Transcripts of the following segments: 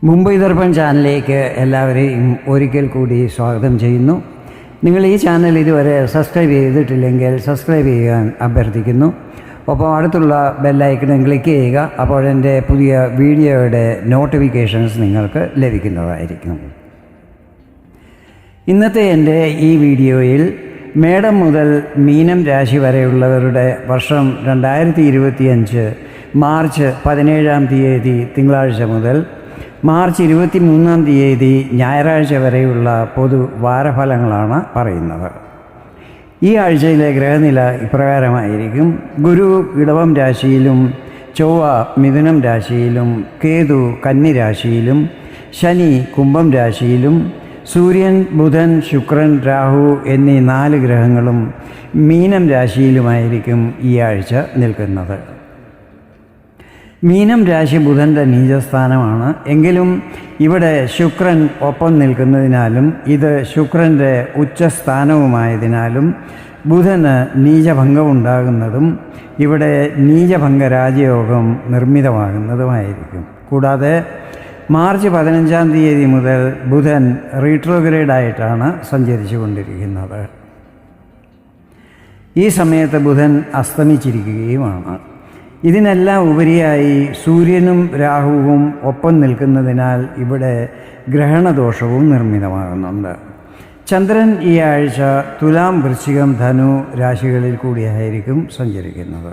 മുംബൈ ദർപ്പൺ ചാനലിലേക്ക് എല്ലാവരെയും ഒരിക്കൽ കൂടി സ്വാഗതം ചെയ്യുന്നു. നിങ്ങൾ ഈ ചാനൽ ഇതുവരെ സബ്സ്ക്രൈബ് ചെയ്തിട്ടില്ലെങ്കിൽ സബ്സ്ക്രൈബ് ചെയ്യാൻ അഭ്യർത്ഥിക്കുന്നു. ഒപ്പം അടുത്തുള്ള ബെല്ലൈക്കൺ ക്ലിക്ക് ചെയ്യുക. അപ്പോൾ എൻ്റെ പുതിയ വീഡിയോയുടെ നോട്ടിഫിക്കേഷൻസ് നിങ്ങൾക്ക് ലഭിക്കുന്നതായിരിക്കും. ഇന്നത്തെ എൻ്റെ ഈ വീഡിയോയിൽ മേടം മുതൽ മീനം രാശി വരെയുള്ളവരുടെ വർഷം 2025 മാർച്ച് 17 തിങ്കളാഴ്ച മുതൽ മാർച്ച് 23 ഞായറാഴ്ച വരെയുള്ള പൊതു വാരഫലങ്ങളാണ് പറയുന്നത്. ഈ ആഴ്ചയിലെ ഗ്രഹനില ഇപ്രകാരമായിരിക്കും. ഗുരു ഇടവം രാശിയിലും, ചൊവ്വ മിഥുനം രാശിയിലും, കേതു കന്നി രാശിയിലും, ശനി കുംഭം രാശിയിലും, സൂര്യൻ ബുധൻ ശുക്രൻ രാഹു എന്നീ 4 ഗ്രഹങ്ങളും മീനം രാശിയിലുമായിരിക്കും ഈ ആഴ്ച നിൽക്കുന്നത്. മീനം രാശി ബുധൻ്റെ നീചസ്ഥാനമാണ്. എങ്കിലും ഇവിടെ ശുക്രൻ ഒപ്പം നിൽക്കുന്നതിനാലും ഇത് ശുക്രൻ്റെ ഉച്ചസ്ഥാനവുമായതിനാലും ബുധന് നീചഭംഗമുണ്ടാകുന്നതും ഇവിടെ നീചഭംഗ രാജയോഗം നിർമ്മിതമാകുന്നതുമായിരിക്കും. കൂടാതെ മാർച്ച് 15 മുതൽ ബുധൻ റീട്രോഗ്രേഡായിട്ടാണ് സഞ്ചരിച്ചു കൊണ്ടിരിക്കുന്നത്. ഈ സമയത്ത് ബുധൻ അസ്തമിച്ചിരിക്കുകയുമാണ്. ഇതിനെല്ലാം ഉപരിയായി സൂര്യനും രാഹുവും ഒപ്പം നിൽക്കുന്നതിനാൽ ഇവിടെ ഗ്രഹണദോഷവും നിർമ്മിതമാകുന്നുണ്ട്. ചന്ദ്രൻ ഈ ആഴ്ച തുലാം, വൃശ്ചികം, ധനു രാശികളിൽ കൂടിയായിരിക്കും സഞ്ചരിക്കുന്നത്.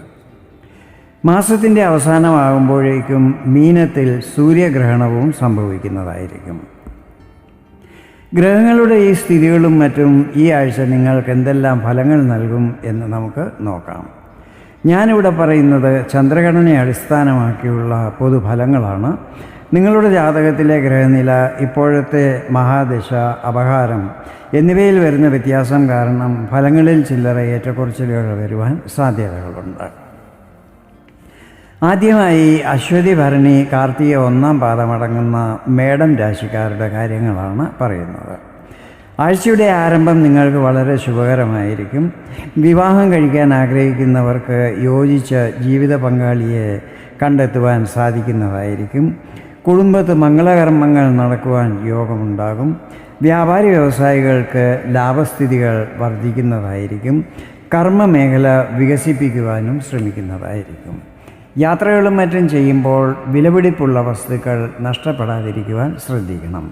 മാസത്തിൻ്റെ അവസാനമാകുമ്പോഴേക്കും മീനത്തിൽ സൂര്യഗ്രഹണവും സംഭവിക്കുന്നതായിരിക്കും. ഗ്രഹങ്ങളുടെ ഈ സ്ഥിതികളും മറ്റും ഈ ആഴ്ച നിങ്ങൾക്ക് എന്തെല്ലാം ഫലങ്ങൾ നൽകും എന്ന് നമുക്ക് നോക്കാം. ഞാനിവിടെ പറയുന്നത് ചന്ദ്രഗണനയെ അടിസ്ഥാനമാക്കിയുള്ള പൊതുഫലങ്ങളാണ്. നിങ്ങളുടെ ജാതകത്തിലെ ഗ്രഹനില, ഇപ്പോഴത്തെ മഹാദശ, അപഹാരം എന്നിവയിൽ വരുന്ന വ്യത്യാസം കാരണം ഫലങ്ങളിൽ ചില്ലറ ഏറ്റക്കുറച്ചിലുകൾ വരുവാൻ സാധ്യതകളുണ്ട്. ആദ്യമായി അശ്വതി, ഭരണി, കാർത്തിക 1-ാം പാദമടങ്ങുന്ന മേടം രാശിക്കാരുടെ കാര്യങ്ങളാണ് പറയുന്നത്. ആഴ്ചയുടെ ആരംഭം നിങ്ങൾക്ക് വളരെ ശുഭകരമായിരിക്കും. വിവാഹം കഴിക്കാൻ ആഗ്രഹിക്കുന്നവർക്ക് യോജിച്ച ജീവിത പങ്കാളിയെ കണ്ടെത്തുവാൻ സാധിക്കുന്നതായിരിക്കും. കുടുംബത്ത് മംഗളകർമ്മങ്ങൾ നടക്കുവാൻ യോഗമുണ്ടാകും. വ്യാപാരി വ്യവസായികൾക്ക് ലാഭസ്ഥിതികൾ വർദ്ധിക്കുന്നതായിരിക്കും. കർമ്മമേഖല വികസിപ്പിക്കുവാനും ശ്രമിക്കുന്നതായിരിക്കും. യാത്രകളും മറ്റും ചെയ്യുമ്പോൾ വിലപിടിപ്പുള്ള വസ്തുക്കൾ നഷ്ടപ്പെടാതിരിക്കുവാൻ ശ്രദ്ധിക്കണം.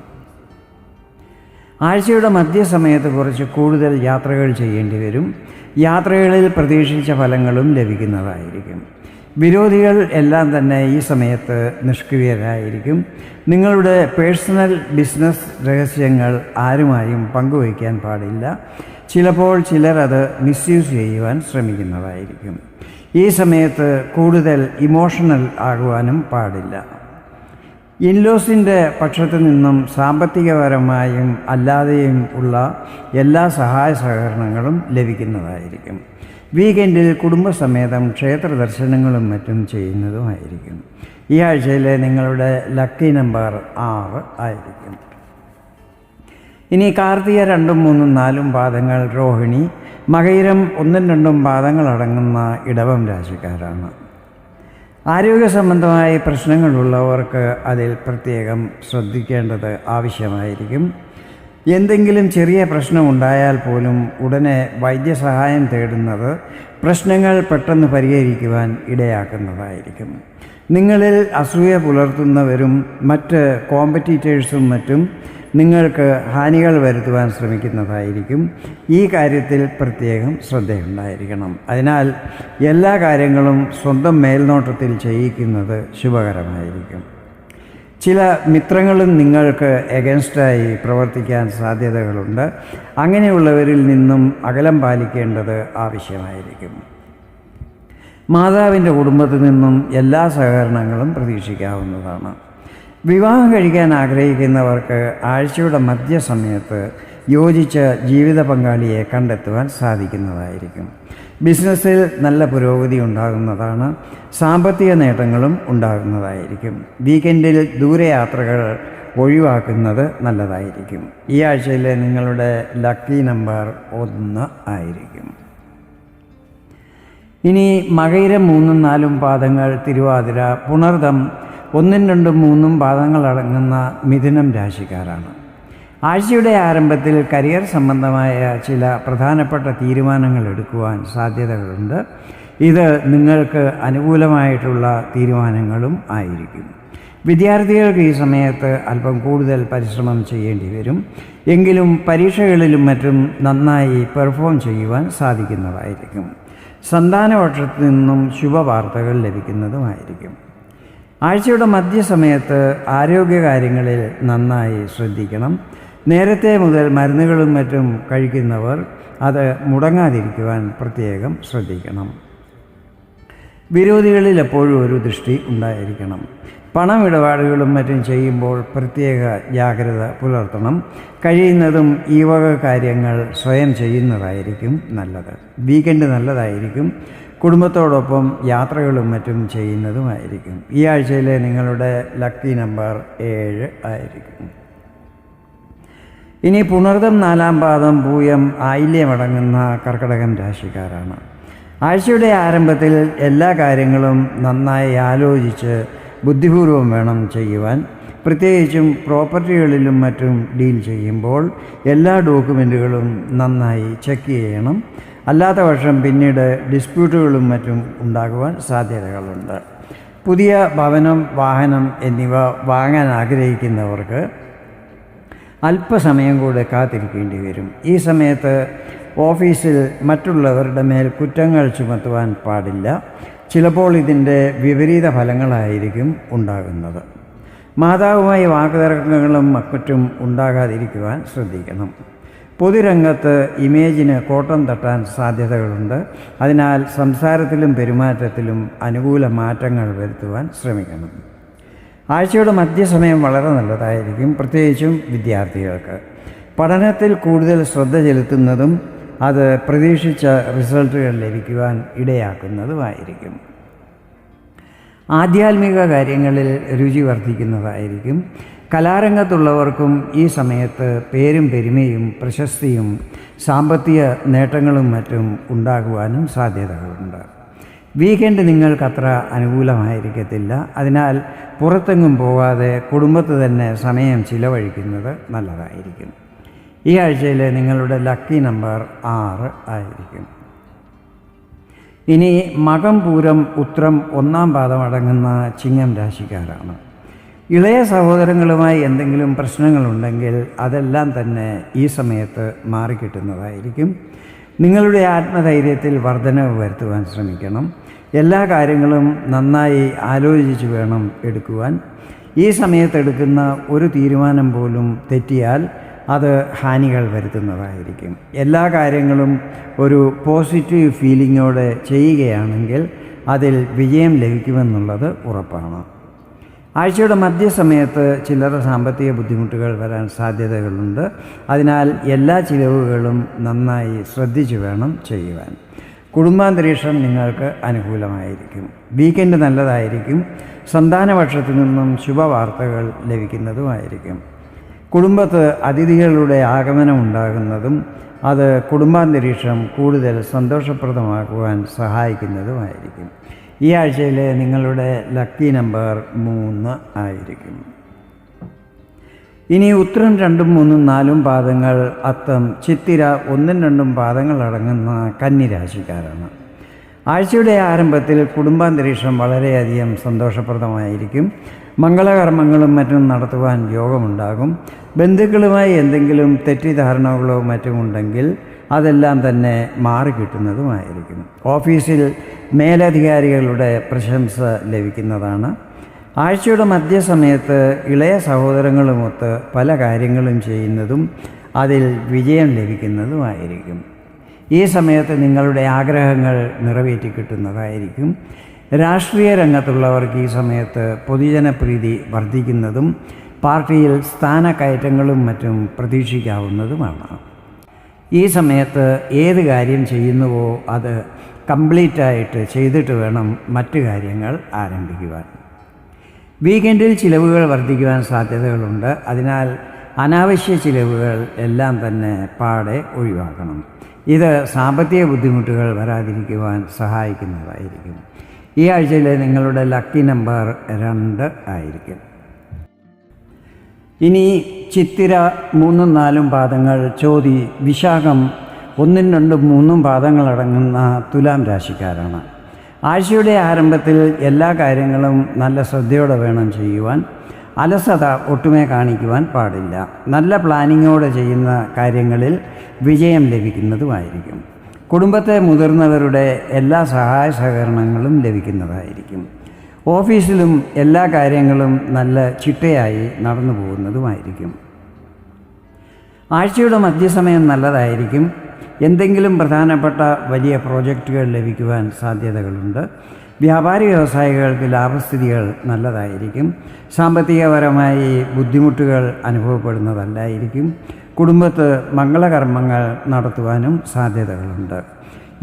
ആഴ്ചയുടെ മധ്യസമയത്ത് കുറച്ച് കൂടുതൽ യാത്രകൾ ചെയ്യേണ്ടി വരും. യാത്രകളിൽ പ്രതീക്ഷിച്ച ഫലങ്ങളും ലഭിക്കുന്നതായിരിക്കും. വിരോധികൾ എല്ലാം തന്നെ ഈ സമയത്ത് നിഷ്ക്രിയരായിരിക്കും. നിങ്ങളുടെ പേഴ്സണൽ ബിസിനസ് രഹസ്യങ്ങൾ ആരുമായും പങ്കുവയ്ക്കാൻ പാടില്ല. ചിലപ്പോൾ ചിലർ അത് മിസ്യൂസ് ചെയ്യുവാൻ ശ്രമിക്കുന്നതായിരിക്കും. ഈ സമയത്ത് കൂടുതൽ ഇമോഷണൽ ആകുവാനും പാടില്ല. ഇൻലോസിൻ്റെ പക്ഷത്തു നിന്നും സാമ്പത്തികപരമായും അല്ലാതെയും ഉള്ള എല്ലാ സഹായ സഹകരണങ്ങളും ലഭിക്കുന്നതായിരിക്കും. വീക്കെൻഡിൽ കുടുംബസമേതം ക്ഷേത്ര ദർശനങ്ങളും മറ്റും ചെയ്യുന്നതുമായിരിക്കും. ഈ ആഴ്ചയിലെ നിങ്ങളുടെ ലക്കി നമ്പർ 6 ആയിരിക്കും. ഇനി കാർത്തിക 2, 3, 4 പാദങ്ങൾ രോഹിണി, മകയിരം 1, 2 പാദങ്ങളടങ്ങുന്ന ഇടവം രാശിക്കാരാണ്. ആരോഗ്യ സംബന്ധമായ പ്രശ്നങ്ങളുള്ളവർക്ക് അതിൽ പ്രത്യേകം ശ്രദ്ധിക്കേണ്ടത് ആവശ്യമായിരിക്കും. എന്തെങ്കിലും ചെറിയ പ്രശ്നമുണ്ടായാൽ പോലും ഉടനെ വൈദ്യസഹായം തേടുന്നത് പ്രശ്നങ്ങൾ പെട്ടെന്ന് പരിഹരിക്കുവാൻ ഇടയാക്കുന്നതായിരിക്കും. നിങ്ങളിൽ അസൂയ പുലർത്തുന്നവരും മറ്റ് കോമ്പറ്റീറ്റേഴ്സും മറ്റും നിങ്ങൾക്ക് ഹാനികൾ വരുത്തുവാൻ ശ്രമിക്കുന്നതായിരിക്കും. ഈ കാര്യത്തിൽ പ്രത്യേകം ശ്രദ്ധയുണ്ടായിരിക്കണം. അതിനാൽ എല്ലാ കാര്യങ്ങളും സ്വന്തം മേൽനോട്ടത്തിൽ ചെയ്യിക്കുന്നത് ശുഭകരമായിരിക്കും. ചില മിത്രങ്ങളും നിങ്ങൾക്ക് എഗൻസ്റ്റായി പ്രവർത്തിക്കാൻ സാധ്യതകളുണ്ട്. അങ്ങനെയുള്ളവരിൽ നിന്നും അകലം പാലിക്കേണ്ടത് ആവശ്യമായിരിക്കും. മാതാവിൻ്റെ കുടുംബത്തിൽ നിന്നും എല്ലാ സഹകരണങ്ങളും പ്രതീക്ഷിക്കാവുന്നതാണ്. വിവാഹം കഴിക്കാൻ ആഗ്രഹിക്കുന്നവർക്ക് ആഴ്ചയുടെ മധ്യസമയത്ത് യോജിച്ച ജീവിത പങ്കാളിയെ കണ്ടെത്തുവാൻ സാധിക്കുന്നതായിരിക്കും. ബിസിനസ്സിൽ നല്ല പുരോഗതി ഉണ്ടാകുന്നതാണ്. സാമ്പത്തിക നേട്ടങ്ങളും ഉണ്ടാകുന്നതായിരിക്കും. വീക്കെൻഡിൽ ദൂരയാത്രകൾ ഒഴിവാക്കുന്നത് നല്ലതായിരിക്കും. ഈ ആഴ്ചയിലെ നിങ്ങളുടെ ലക്കി നമ്പർ 1 ആയിരിക്കും. ഇനി മകയിരം 3-4 പാദങ്ങൾ തിരുവാതിര, പുണർദം 1, 2, 3 പാദങ്ങളടങ്ങുന്ന മിഥുനം രാശിക്കാരാണ്. ആഴ്ചയുടെ ആരംഭത്തിൽ കരിയർ സംബന്ധമായ ചില പ്രധാനപ്പെട്ട തീരുമാനങ്ങൾ എടുക്കുവാൻ സാധ്യതകളുണ്ട്. ഇത് നിങ്ങൾക്ക് അനുകൂലമായിട്ടുള്ള തീരുമാനങ്ങളും ആയിരിക്കും. വിദ്യാർത്ഥികൾക്ക് ഈ സമയത്ത് അല്പം കൂടുതൽ പരിശ്രമം ചെയ്യേണ്ടി വരും. എങ്കിലും പരീക്ഷകളിലും മറ്റും നന്നായി പെർഫോം ചെയ്യുവാൻ സാധിക്കുന്നതായിരിക്കും. സന്താനപക്ഷത്തു നിന്നും ശുഭവാർത്തകൾ ലഭിക്കുന്നതുമായിരിക്കും. ആഴ്ചയുടെ മധ്യസമയത്ത് ആരോഗ്യകാര്യങ്ങളിൽ നന്നായി ശ്രദ്ധിക്കണം. നേരത്തെ മുതൽ മരുന്നുകളും മറ്റും കഴിക്കുന്നവർ അത് മുടങ്ങാതിരിക്കുവാൻ പ്രത്യേകം ശ്രദ്ധിക്കണം. വിരോധികളിൽ എപ്പോഴും ഒരു ദൃഷ്ടി ഉണ്ടായിരിക്കണം. പണമിടപാടുകളും മറ്റും ചെയ്യുമ്പോൾ പ്രത്യേക ജാഗ്രത പുലർത്തണം. കഴിയുന്നതും ഈ വക കാര്യങ്ങൾ സ്വയം ചെയ്യുന്നതായിരിക്കും നല്ലത്. വീക്കെൻഡ് നല്ലതായിരിക്കും. കുടുംബത്തോടൊപ്പം യാത്രകളും മറ്റും ചെയ്യുന്നതുമായിരിക്കും. ഈ ആഴ്ചയിലെ നിങ്ങളുടെ ലക്കി നമ്പർ 7 ആയിരിക്കും. ഇനി പുണർതം 4-ാം പാദം, പൂയം, ആയില്യമടങ്ങുന്ന കർക്കിടകം രാശിക്കാരാണ്. ആഴ്ചയുടെ ആരംഭത്തിൽ എല്ലാ കാര്യങ്ങളും നന്നായി ആലോചിച്ച് ബുദ്ധിപൂർവം വേണം ചെയ്യുവാൻ. പ്രത്യേകിച്ചും പ്രോപ്പർട്ടികളിലും മറ്റും ഡീൽ ചെയ്യുമ്പോൾ എല്ലാ ഡോക്യുമെൻറ്റുകളും നന്നായി ചെക്ക് ചെയ്യണം. അല്ലാത്ത പക്ഷം പിന്നീട് ഡിസ്പ്യൂട്ടുകളും മറ്റും ഉണ്ടാകുവാൻ സാധ്യതകളുണ്ട്. പുതിയ ഭവനം, വാഹനം എന്നിവ വാങ്ങാൻ ആഗ്രഹിക്കുന്നവർക്ക് അല്പസമയം കൂടെ കാത്തിരിക്കേണ്ടി വരും. ഈ സമയത്ത് ഓഫീസിൽ മറ്റുള്ളവരുടെ മേൽ കുറ്റങ്ങൾ ചുമത്തുവാൻ പാടില്ല. ചിലപ്പോൾ ഇതിൻ്റെ വിപരീത ഫലങ്ങളായിരിക്കും ഉണ്ടാകുന്നത്. മാതാവുമായി വാക്കുതർക്കങ്ങളും മറ്റും ഉണ്ടാകാതിരിക്കുവാൻ ശ്രദ്ധിക്കണം. പൊതുരംഗത്ത് ഇമേജിന് കോട്ടം തട്ടാൻ സാധ്യതകളുണ്ട്. അതിനാൽ സംസാരത്തിലും പെരുമാറ്റത്തിലും അനുകൂല മാറ്റങ്ങൾ വരുത്തുവാൻ ശ്രമിക്കണം. ആഴ്ചയുടെ മധ്യസമയം വളരെ നല്ലതായിരിക്കും, പ്രത്യേകിച്ചും വിദ്യാർത്ഥികൾക്ക്. പഠനത്തിൽ കൂടുതൽ ശ്രദ്ധ ചെലുത്തുന്നതും അത് പ്രതീക്ഷിച്ച റിസൾട്ടുകൾ ലഭിക്കുവാൻ ഇടയാക്കുന്നതുമായിരിക്കും. ആധ്യാത്മിക കാര്യങ്ങളിൽ രുചി വർദ്ധിക്കുന്നതായിരിക്കും. കലാരംഗത്തുള്ളവർക്കും ഈ സമയത്ത് പേരും പെരുമയും പ്രശസ്തിയും സാമ്പത്തിക നേട്ടങ്ങളും മറ്റും ഉണ്ടാകുവാനും സാധ്യതകളുണ്ട്. വീക്കെൻഡ് നിങ്ങൾക്കത്ര അനുകൂലമായിരിക്കത്തില്ല. അതിനാൽ പുറത്തെങ്ങും പോകാതെ കുടുംബത്ത് തന്നെ സമയം ചിലവഴിക്കുന്നത് നല്ലതായിരിക്കും. ഈ ആഴ്ചയിലെ നിങ്ങളുടെ ലക്കി നമ്പർ 6 ആയിരിക്കും. ഇനി മകം, പൂരം, ഉത്രം 1-ാം പാദം അടങ്ങുന്ന ചിങ്ങം രാശിക്കാരാണ്. ഇളയ സഹോദരങ്ങളുമായി എന്തെങ്കിലും പ്രശ്നങ്ങളുണ്ടെങ്കിൽ അതെല്ലാം തന്നെ ഈ സമയത്ത് മാറിക്കിട്ടുന്നതായിരിക്കും. നിങ്ങളുടെ ആത്മധൈര്യത്തിൽ വർധനവ് വരുത്തുവാൻ ശ്രമിക്കണം. എല്ലാ കാര്യങ്ങളും നന്നായി ആലോചിച്ച് വേണം എടുക്കുവാൻ. ഈ സമയത്തെടുക്കുന്ന ഒരു തീരുമാനം പോലും തെറ്റിയാൽ അത് ഹാനികൾ വരുത്തുന്നതായിരിക്കും. എല്ലാ കാര്യങ്ങളും ഒരു പോസിറ്റീവ് ഫീലിങ്ങോടെ ചെയ്യുകയാണെങ്കിൽ അതിൽ വിജയം ലഭിക്കുമെന്നുള്ളത് ഉറപ്പാണ്. ആഴ്ചയുടെ മധ്യസമയത്ത് ചില്ലറ സാമ്പത്തിക ബുദ്ധിമുട്ടുകൾ വരാൻ സാധ്യതകളുണ്ട്. അതിനാൽ എല്ലാ ചിലവുകളും നന്നായി ശ്രദ്ധിച്ചു വേണം ചെയ്യുവാൻ. കുടുംബാന്തരീക്ഷം നിങ്ങൾക്ക് അനുകൂലമായിരിക്കും. വീക്കെൻഡ് നല്ലതായിരിക്കും. സന്താനപക്ഷത്തു നിന്നും ശുഭവാർത്തകൾ ലഭിക്കുന്നതുമായിരിക്കും. കുടുംബത്ത് അതിഥികളുടെ ആഗമനം ഉണ്ടാകുന്നതും അത് കുടുംബാന്തരീക്ഷം കൂടുതൽ സന്തോഷപ്രദമാക്കുവാൻ സഹായിക്കുന്നതുമായിരിക്കും. ഈ ആഴ്ചയിലെ നിങ്ങളുടെ ലക്കി നമ്പർ 3 ആയിരിക്കും. ഇനി ഉത്രം 2, 3, 4 പാദങ്ങൾ, അത്തം, ചിത്തിര 1, 2 പാദങ്ങൾ അടങ്ങുന്ന കന്നി രാശിക്കാരാണ്. ആഴ്ചയുടെ ആരംഭത്തിൽ കുടുംബാന്തരീക്ഷം വളരെയധികം സന്തോഷപ്രദമായിരിക്കും. മംഗളകർമ്മങ്ങളും മറ്റും നടത്തുവാൻ യോഗമുണ്ടാകും. ബന്ധുക്കളുമായി എന്തെങ്കിലും തെറ്റിദ്ധാരണകളോ മറ്റുമുണ്ടെങ്കിൽ അതെല്ലാം തന്നെ മാറിക്കിട്ടുന്നതുമായിരിക്കും. ഓഫീസിൽ മേലധികാരികളുടെ പ്രശംസ ലഭിക്കുന്നതാണ്. ആഴ്ചയുടെ മധ്യസമയത്ത് ഇളയ സഹോദരങ്ങളുമൊത്ത് പല കാര്യങ്ങളും ചെയ്യുന്നതും അതിൽ വിജയം ലഭിക്കുന്നതുമായിരിക്കും. ഈ സമയത്ത് നിങ്ങളുടെ ആഗ്രഹങ്ങൾ നിറവേറ്റിക്കിട്ടുന്നതായിരിക്കും. രാഷ്ട്രീയ രംഗത്തുള്ളവർക്ക് ഈ സമയത്ത് പൊതുജനപ്രീതി വർദ്ധിക്കുന്നതും പാർട്ടിയിൽ സ്ഥാനക്കയറ്റങ്ങളും മറ്റും പ്രതീക്ഷിക്കാവുന്നതുമാണ്. ഈ സമയത്ത് ഏത് കാര്യം ചെയ്യുന്നുവോ അത് കംപ്ലീറ്റായിട്ട് ചെയ്തിട്ട് വേണം മറ്റു കാര്യങ്ങൾ ആരംഭിക്കുവാൻ. വീക്കെൻഡിൽ ചിലവുകൾ വർദ്ധിക്കുവാൻ സാധ്യതകളുണ്ട്. അതിനാൽ അനാവശ്യ ചിലവുകൾ എല്ലാം തന്നെ പാടെ ഒഴിവാക്കണം. ഇത് സാമ്പത്തിക ബുദ്ധിമുട്ടുകൾ വരാതിരിക്കുവാൻ സഹായിക്കുന്നതായിരിക്കും. ഈ ആഴ്ചയിലെ നിങ്ങളുടെ ലക്കി നമ്പർ 2 ആയിരിക്കും. ഇനി ചിത്തിര 3, 4 പാദങ്ങൾ, ചോതി, വിശാഖം 1, 2, 3 പാദങ്ങളടങ്ങുന്ന തുലാം രാശിക്കാരാണ്. ആഴ്ചയുടെ ആരംഭത്തിൽ എല്ലാ കാര്യങ്ങളും നല്ല ശ്രദ്ധയോടെ വേണം ചെയ്യുവാൻ. അലസത ഒട്ടുമേ കാണിക്കുവാൻ പാടില്ല. നല്ല പ്ലാനിങ്ങോടെ ചെയ്യുന്ന കാര്യങ്ങളിൽ വിജയം ലഭിക്കുന്നതുമായിരിക്കും. കുടുംബത്തെ മുതിർന്നവരുടെ എല്ലാ സഹായ സഹകരണങ്ങളും ലഭിക്കുന്നതായിരിക്കും. ഓഫീസിലും എല്ലാ കാര്യങ്ങളും നല്ല ചിട്ടയായി നടന്നു പോകുന്നതുമായിരിക്കും. ആഴ്ചയുടെ മധ്യസമയം നല്ലതായിരിക്കും. എന്തെങ്കിലും പ്രധാനപ്പെട്ട വലിയ പ്രോജക്റ്റുകൾ ലഭിക്കുവാൻ സാധ്യതകളുണ്ട്. വ്യാപാരി വ്യവസായികൾക്ക് ലാഭസ്ഥിതികൾ നല്ലതായിരിക്കും. സാമ്പത്തികപരമായി ബുദ്ധിമുട്ടുകൾ അനുഭവപ്പെടുന്നതല്ലായിരിക്കും. കുടുംബത്ത് മംഗളകർമ്മങ്ങൾ നടത്തുവാനും സാധ്യതകളുണ്ട്.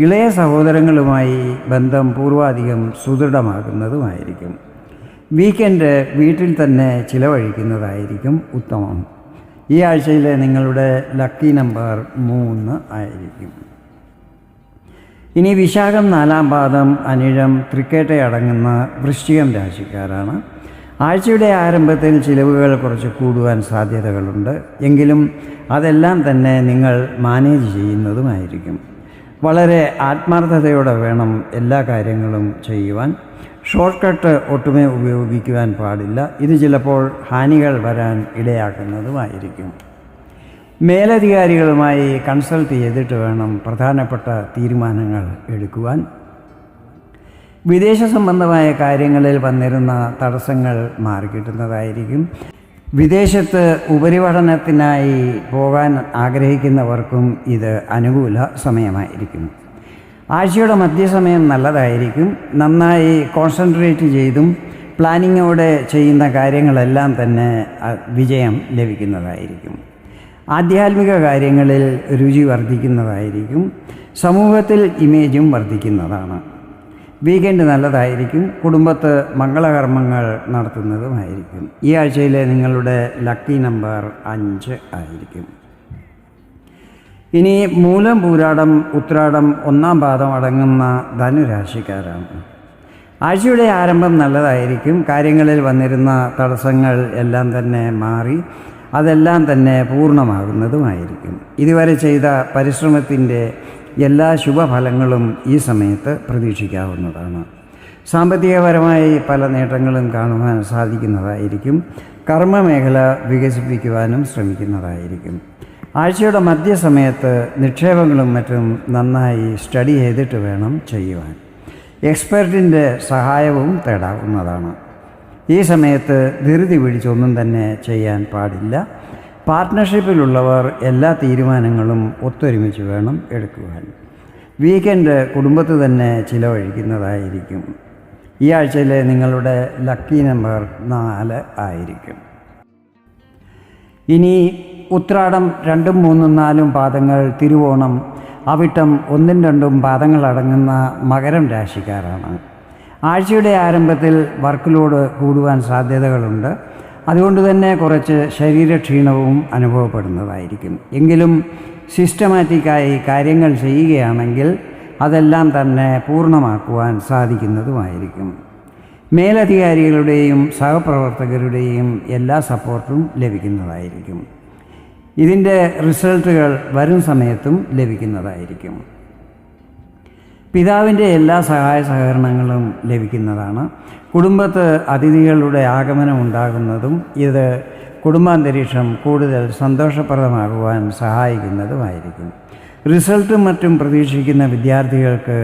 ഇളയ സഹോദരങ്ങളുമായി ബന്ധം പൂർവാധികം സുദൃഢമാകുന്നതുമായിരിക്കും. വീക്കെൻഡ് വീട്ടിൽ തന്നെ ചിലവഴിക്കുന്നതായിരിക്കും ഉത്തമം. ഈ ആഴ്ചയിലെ നിങ്ങളുടെ ലക്കി നമ്പർ 3 ആയിരിക്കും. ഇനി വിശാഖം 4 പാദം, അനിഴം, തൃക്കേട്ടയടങ്ങുന്ന വൃശ്ചികം രാശിക്കാരാണ്. ആഴ്ചയുടെ ആരംഭത്തിൽ ചിലവുകൾ കുറച്ച് കൂടുവാൻ സാധ്യതകളുണ്ട്. എങ്കിലും അതെല്ലാം തന്നെ നിങ്ങൾ മാനേജ് ചെയ്യുന്നതുമായിരിക്കും. വളരെ ആത്മാർത്ഥതയോടെ വേണം എല്ലാ കാര്യങ്ങളും ചെയ്യുവാൻ. ഷോർട്ട് കട്ട് ഒട്ടുമേ ഉപയോഗിക്കുവാൻ പാടില്ല. ഇത് ചിലപ്പോൾ ഹാനികൾ വരാൻ ഇടയാക്കുന്നതുമായിരിക്കും. മേലധികാരികളുമായി കൺസൾട്ട് ചെയ്തിട്ട് വേണം പ്രധാനപ്പെട്ട തീരുമാനങ്ങൾ എടുക്കുവാൻ. വിദേശ സംബന്ധമായ കാര്യങ്ങളിൽ വന്നിരുന്ന തടസ്സങ്ങൾ മാറിക്കിട്ടുന്നതായിരിക്കും. വിദേശത്ത് ഉപരിപഠനത്തിനായി പോകാൻ ആഗ്രഹിക്കുന്നവർക്കും ഇത് അനുകൂല സമയമായിരിക്കും. ആഴ്ചയുടെ മധ്യസമയം നല്ലതായിരിക്കും. നന്നായി കോൺസെൻട്രേറ്റ് ചെയ്തും പ്ലാനിങ്ങോടെ ചെയ്യുന്ന കാര്യങ്ങളെല്ലാം തന്നെ വിജയം ലഭിക്കുന്നതായിരിക്കും. ആധ്യാത്മിക കാര്യങ്ങളിൽ രുചി വർദ്ധിക്കുന്നതായിരിക്കും. സമൂഹത്തിൽ ഇമേജും വർദ്ധിക്കുന്നതാണ്. വീക്കെൻഡ് നല്ലതായിരിക്കും. കുടുംബത്ത് മംഗളകർമ്മങ്ങൾ നടത്തുന്നതുമായിരിക്കും. ഈ ആഴ്ചയിലെ നിങ്ങളുടെ ലക്കി നമ്പർ 5 ആയിരിക്കും. ഇനി മൂലം, പൂരാടം, ഉത്രാടം 1 പാദം അടങ്ങുന്ന ധനുരാശിക്കാരാണ്. ആഴ്ചയുടെ ആരംഭം നല്ലതായിരിക്കും. കാര്യങ്ങളിൽ വന്നിരുന്ന തടസ്സങ്ങൾ എല്ലാം തന്നെ മാറി അതെല്ലാം തന്നെ പൂർണ്ണമാകുന്നതുമായിരിക്കും. ഇതുവരെ ചെയ്ത പരിശ്രമത്തിൻ്റെ എല്ലാ ശുഭഫലങ്ങളും ഈ സമയത്ത് പ്രതീക്ഷിക്കാവുന്നതാണ്. സാമ്പത്തികപരമായി പല നേട്ടങ്ങളും കാണുവാൻ സാധിക്കുന്നതായിരിക്കും. കർമ്മമേഖല വികസിപ്പിക്കുവാനും ശ്രമിക്കുന്നതായിരിക്കും. ആഴ്ചയുടെ മധ്യസമയത്ത് നിക്ഷേപങ്ങളും മറ്റും നന്നായി സ്റ്റഡി ചെയ്തിട്ട് വേണം ചെയ്യുവാൻ. എക്സ്പെർട്ടിൻ്റെ സഹായവും തേടാവുന്നതാണ്. ഈ സമയത്ത് ധൃതി പിടിച്ചൊന്നും തന്നെ ചെയ്യാൻ പാടില്ല. പാർട്ട്ണർഷിപ്പിലുള്ളവർ എല്ലാ തീരുമാനങ്ങളും ഒത്തൊരുമിച്ച് വേണം എടുക്കുവാൻ. വീക്കെൻഡ് കുടുംബത്ത് തന്നെ ചിലവഴിക്കുന്നതായിരിക്കും. ഈ ആഴ്ചയിലെ നിങ്ങളുടെ ലക്കി നമ്പർ 4 ആയിരിക്കും. ഇനി ഉത്രാടം 2, 3, 4 പാദങ്ങൾ, തിരുവോണം, അവിട്ടം 1, 2 പാദങ്ങളടങ്ങുന്ന മകരം രാശിക്കാരാണ്. ആഴ്ചയുടെ ആരംഭത്തിൽ വർക്ക് ലോഡ് കൂടുവാൻ സാധ്യതകളുണ്ട്. അതുകൊണ്ട് തന്നെ കുറച്ച് ശരീരക്ഷീണവും അനുഭവപ്പെടുന്നതായിരിക്കും. എങ്കിലും സിസ്റ്റമാറ്റിക്കായി കാര്യങ്ങൾ ചെയ്യുകയാണെങ്കിൽ അതെല്ലാം തന്നെ പൂർണ്ണമാക്കുവാൻ സാധിക്കുന്നതുമായിരിക്കും. മേലധികാരികളുടെയും സഹപ്രവർത്തകരുടെയും എല്ലാ സപ്പോർട്ടും ലഭിക്കുന്നതായിരിക്കും. ഇതിൻ്റെ റിസൾട്ടുകൾ വരും സമയത്തും ലഭിക്കുന്നതായിരിക്കും. പിതാവിൻ്റെ എല്ലാ സഹായ സഹകരണങ്ങളും ലഭിക്കുന്നതാണ്. കുടുംബത്ത് അതിഥികളുടെ ആഗമനം ഉണ്ടാകുന്നതും ഇത് കുടുംബാന്തരീക്ഷം കൂടുതൽ സന്തോഷപ്രദമാകുവാൻ സഹായിക്കുന്നതുമായിരിക്കും. റിസൾട്ടും മറ്റും പ്രതീക്ഷിക്കുന്ന വിദ്യാർത്ഥികൾക്ക്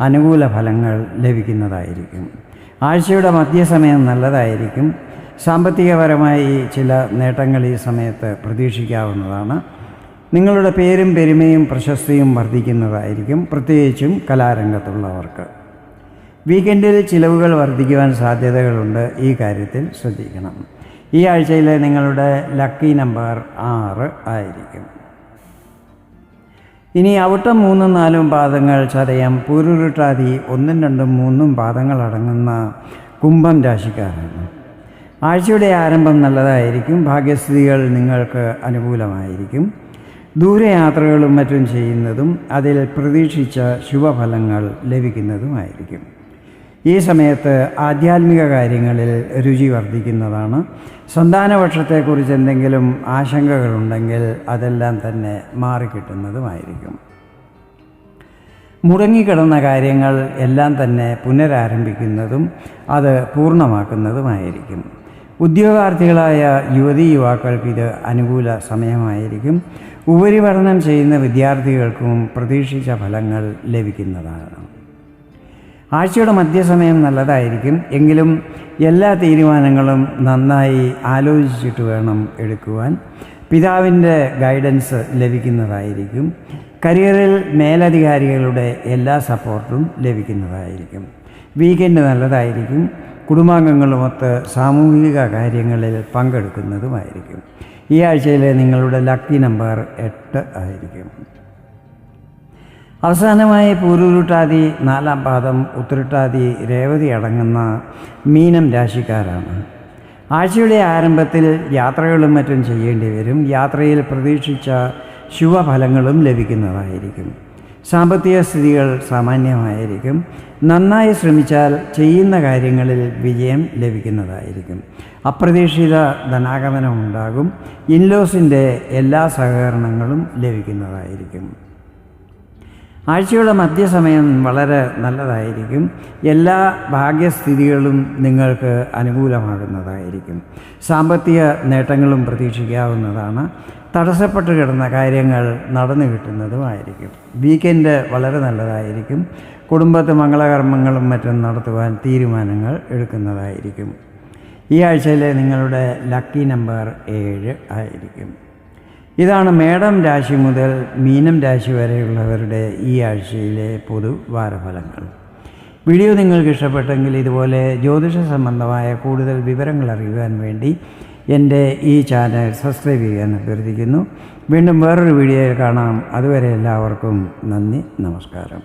അനുകൂല ഫലങ്ങൾ ലഭിക്കുന്നതായിരിക്കും. ആഴ്ചയുടെ മധ്യസമയം നല്ലതായിരിക്കും. സാമ്പത്തികപരമായി ചില നേട്ടങ്ങൾ ഈ സമയത്ത് പ്രതീക്ഷിക്കാവുന്നതാണ്. നിങ്ങളുടെ പേരും പെരുമയും പ്രശസ്തിയും വർദ്ധിക്കുന്നതായിരിക്കും, പ്രത്യേകിച്ചും കലാരംഗത്തുള്ളവർക്ക്. വീക്കെൻഡിൽ ചിലവുകൾ വർദ്ധിക്കുവാൻ സാധ്യതകളുണ്ട്. ഈ കാര്യത്തിൽ ശ്രദ്ധിക്കണം. ഈ ആഴ്ചയിലെ നിങ്ങളുടെ ലക്കി നമ്പർ 6 ആയിരിക്കും. ഇനി അവിട്ടം 3, 4 പാദങ്ങൾ, ചതയം, പൂരുരുട്ടാതി 1, 2, 3 പാദങ്ങളടങ്ങുന്ന കുംഭം രാശിക്കാരാണ്. ആഴ്ചയുടെ ആരംഭം നല്ലതായിരിക്കും. ഭാഗ്യസ്ഥിതികൾ നിങ്ങൾക്ക് അനുകൂലമായിരിക്കും. ദൂരയാത്രകളും മറ്റും ചെയ്യുന്നതും അതിൽ പ്രതീക്ഷിച്ച ശുഭഫലങ്ങൾ ലഭിക്കുന്നതുമായിരിക്കും. ഈ സമയത്ത് ആധ്യാത്മിക കാര്യങ്ങളിൽ രുചി വർദ്ധിക്കുന്നതാണ്. സന്താനപക്ഷത്തെക്കുറിച്ച് എന്തെങ്കിലും ആശങ്കകളുണ്ടെങ്കിൽ അതെല്ലാം തന്നെ മാറിക്കിട്ടുന്നതുമായിരിക്കും. മുടങ്ങിക്കിടന്ന കാര്യങ്ങൾ എല്ലാം തന്നെ പുനരാരംഭിക്കുന്നതും അത് പൂർണ്ണമാക്കുന്നതുമായിരിക്കും. ഉദ്യോഗാർത്ഥികളായ യുവതീ യുവാക്കൾക്ക് ഇത് അനുകൂല സമയമായിരിക്കും. ഉപരിപഠനം ചെയ്യുന്ന വിദ്യാർത്ഥികൾക്കും പ്രതീക്ഷിച്ച ഫലങ്ങൾ ലഭിക്കുന്നതാണ്. ആഴ്ചയുടെ മധ്യസമയം നല്ലതായിരിക്കും. എങ്കിലും എല്ലാ തീരുമാനങ്ങളും നന്നായി ആലോചിച്ചിട്ട് വേണം എടുക്കുവാൻ. പിതാവിൻ്റെ ഗൈഡൻസ് ലഭിക്കുന്നതായിരിക്കും. കരിയറിൽ മേലധികാരികളുടെ എല്ലാ സപ്പോർട്ടും ലഭിക്കുന്നതായിരിക്കും. വീക്കെൻഡ് നല്ലതായിരിക്കും. കുടുംബാംഗങ്ങളുമൊത്ത് സാമൂഹിക കാര്യങ്ങളിൽ പങ്കെടുക്കുന്നതുമായിരിക്കും. ഈ ആഴ്ചയിലെ നിങ്ങളുടെ ലക്കി നമ്പർ 8 ആയിരിക്കും. അവസാനമായി പൂരുരുട്ടാതി, 4-ാം പാദം, ഉത്രട്ടാതി, രേവതി അടങ്ങുന്ന മീനം രാശിക്കാരാണ്. ആഴ്ചയുടെ ആരംഭത്തിൽ യാത്രകളും മറ്റും ചെയ്യേണ്ടി വരും. യാത്രയിൽ പ്രതീക്ഷിച്ച ശുഭഫലങ്ങളും ലഭിക്കുന്നതായിരിക്കും. സാമ്പത്തിക സ്ഥിതികൾ സാമാന്യമായിരിക്കും. നന്നായി ശ്രമിച്ചാൽ ചെയ്യുന്ന കാര്യങ്ങളിൽ വിജയം ലഭിക്കുന്നതായിരിക്കും. അപ്രതീക്ഷിത ധനാഗമനം ഉണ്ടാകും. ഇൻലോസിൻ്റെ എല്ലാ സഹകരണങ്ങളും ലഭിക്കുന്നതായിരിക്കും. ആഴ്ചയുടെ മധ്യസമയം വളരെ നല്ലതായിരിക്കും. എല്ലാ ഭാഗ്യസ്ഥിതികളും നിങ്ങൾക്ക് അനുകൂലമാകുന്നതായിരിക്കും. സാമ്പത്തിക നേട്ടങ്ങളും പ്രതീക്ഷിക്കാവുന്നതാണ്. തടസ്സപ്പെട്ട് കിടന്ന കാര്യങ്ങൾ നടന്നു കിട്ടുന്നതുമായിരിക്കും. വീക്കെൻഡ് വളരെ നല്ലതായിരിക്കും. കുടുംബത്ത് മംഗളകർമ്മങ്ങളും മറ്റും നടത്തുവാൻ തീരുമാനങ്ങൾ എടുക്കുന്നതായിരിക്കും. ഈ ആഴ്ചയിലെ നിങ്ങളുടെ ലക്കി നമ്പർ 7 ആയിരിക്കും. ഇതാണ് മേടം രാശി മുതൽ മീനം രാശി വരെയുള്ളവരുടെ ഈ ആഴ്ചയിലെ പൊതുവാരഫലങ്ങൾ. വീഡിയോ നിങ്ങൾക്ക് ഇഷ്ടപ്പെട്ടെങ്കിൽ ഇതുപോലെ ജ്യോതിഷ സംബന്ധമായ കൂടുതൽ വിവരങ്ങൾ അറിയുവാൻ വേണ്ടി എൻ്റെ ഈ ചാനൽ സബ്സ്ക്രൈബ് ചെയ്യാൻ അഭ്യർത്ഥിക്കുന്നു. വീണ്ടും വേറൊരു വീഡിയോയിൽ കാണാം. അതുവരെ എല്ലാവർക്കും നന്ദി, നമസ്കാരം.